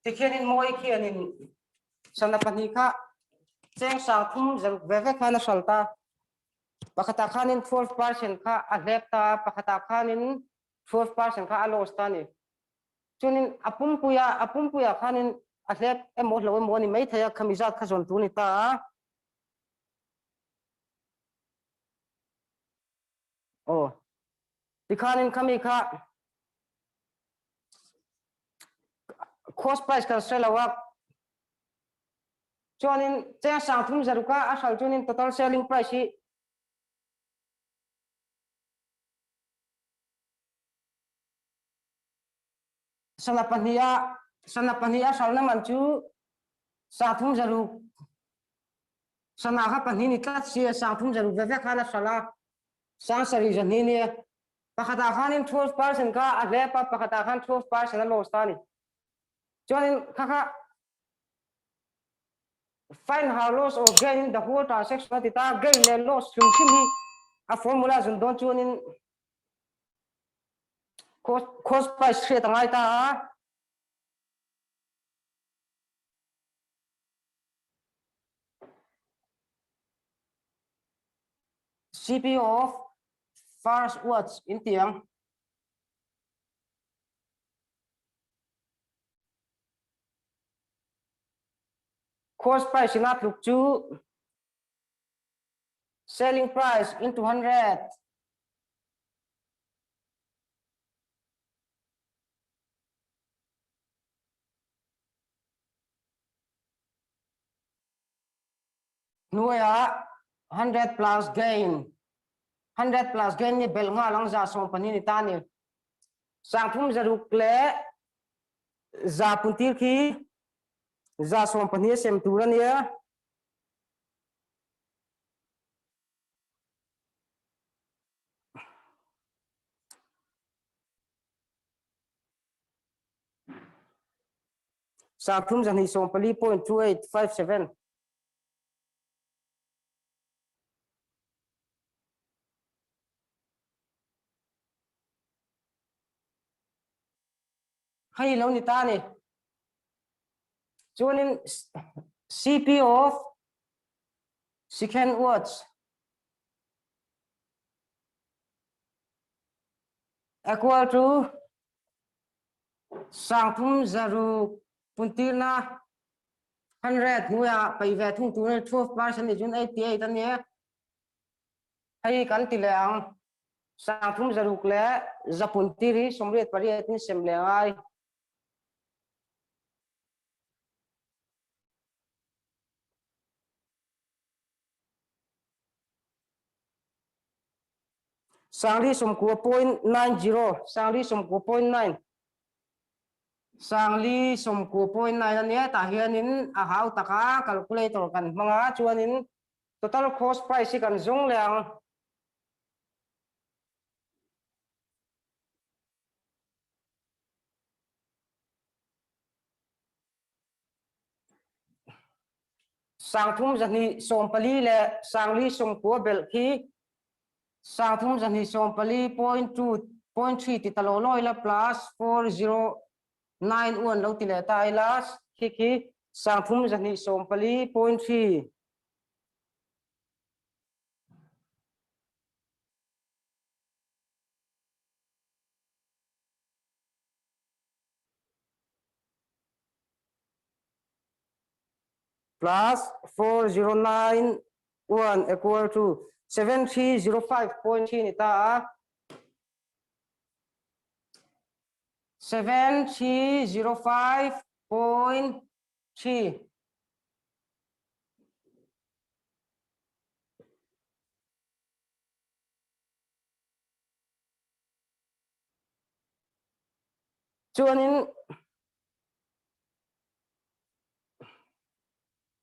tikhian in moi khian in sana pani kha cheng sang thum zaruk ve ve khana salta pakhata khanin 12% kha a lepta pakhata khanin 12% kha a loss ta ni chunin apum puya khanin a lep emo lo emo ni mai thaya khamizat kha zon tu ni ta oh tikhanin khami kha cost price kan hriatlir chuanin cheng sang thum zaruka asal chunin total selling price hi sana pahnia salna manchu sa thum zaruk sana kha pahni ni tlat sia sang thum zaruk ve ve khana sala sang sari jani ni pakhata khanin 12% ka a lepa pakhata khan 12% a loss ta ni chuanin kha find how loss or gain in the whole transaction ti ta gain le loss chung sim hi a formula zun don chuanin cost price hriat angai ta CPU of first words in tiếng cost price in outlook to selling price into 100 nuaya 100 plus gain 100 plus gain ni bel nga lang za som pani ni ta ni sang thum zaruk le za puntir khi za som pani sem turan ya sang thum zan hi som pali 0.2857 hay lo ni ta ni chuanin CP of second words equal to sang thum zaruk puntir na 100 nuya pai ve thung tu 12% ni jun 88 an ye hay kan ti leang sang thum zaruk le zapuntir hi somriat pariat ni sem le ai sangli som ko 0.90 sangli som ko 0.9 sangli som ko 0.9 an ye ta hianin a hau taka calculator kan manga chuanin total cost price kan zung leang sang thum zani som pali le sangli som ko bel khi sang thum zani som pali 0.2 0.3 ti talo loi la plus 4091 lo ti le tai las khi sang thum zani som pali 0.3 plus 4091 equal to 7305.3 ni ta 7305.3 chuanin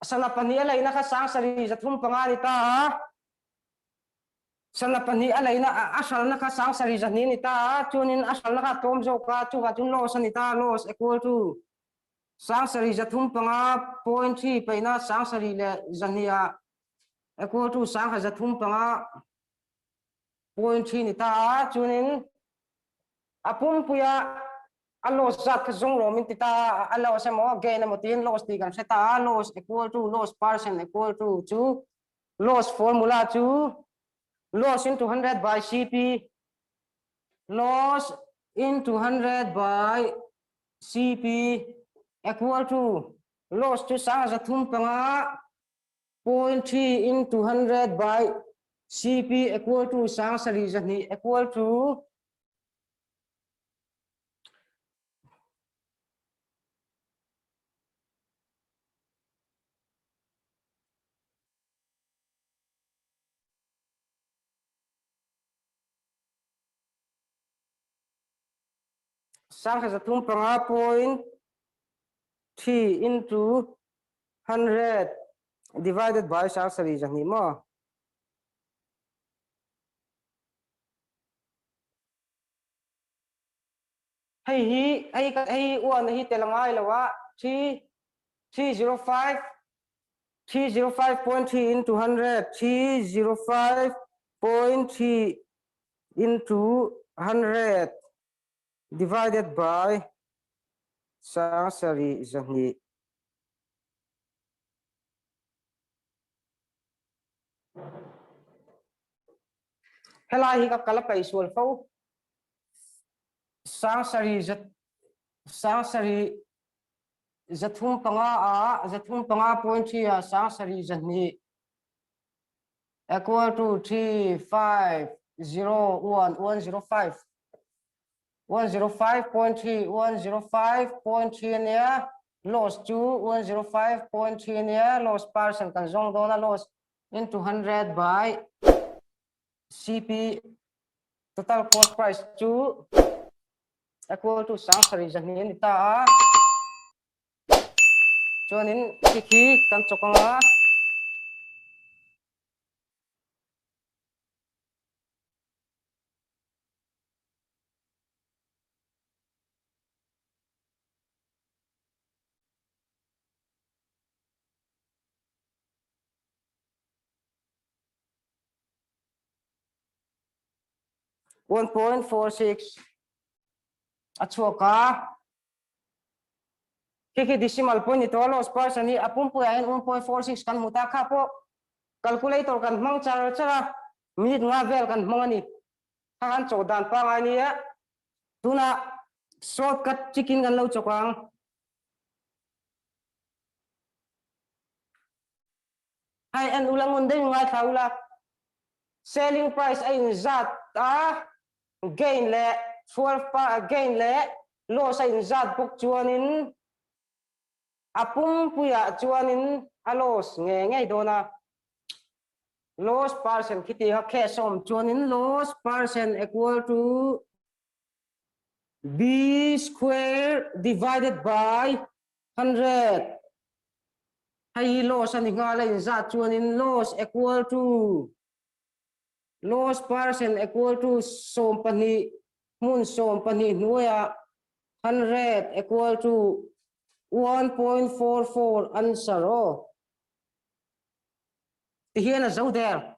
sana pani alai na kha sang sari zathum panga ni ta sana pani alai na asal na kha sang sari zani ni ta chunin asal na kha tom zo ka chu ga chun loss ani ta loss equal to sang sari zathum panga 0.3 paina sang sari le zania equal to sang kha zathum panga 0.3 ni ta chunin apum puya loss zat ka zung ro min ti ta loss mo gain mo tin loss ti kan seta loss equal to loss percent equal to loss formula to loss into 100 by CP loss into 100 by CP equal to loss to sang za thum panga 0.3 into 100 by CP equal to sang sari zani equal to sang za thum panga 0.3 into 100 divided by sang sari zani mo hey one hi telangai lawa 305.3 into 100 305.3 into 100 divided by sang sari zani helai hi ka kala pai sual fo sang sari zathum panga 0.3 sang sari zani equal to 3501105 105.3 105.3 nia loss to 105.3 nia loss percent kan zong dona loss into 100 by CP total cost price to equal to sang sari zani ni ta chuanin khi kan chokanga 1.46 achuaka kiki decimal point ito loss percent ni apumpu ayan 1.46 kan muta ka po calculator kan mang chara minute nga vel kan mangani han chodan pa nga niya tuna shortcut chicken kan lo chokang hay an ulang unday nga thaula selling price ay zat gain le 12 pa gain le loss ay zat pok chuanin apung puya chuanin alos ngei dona loss percent kiti ha kesom chuanin loss percent equal to b square divided by 100 hay loss ani ngala zat chuanin loss equal to loss percent equal to sompani mun sompani nuya 100 equal to 1.44 answer oh hian a zo there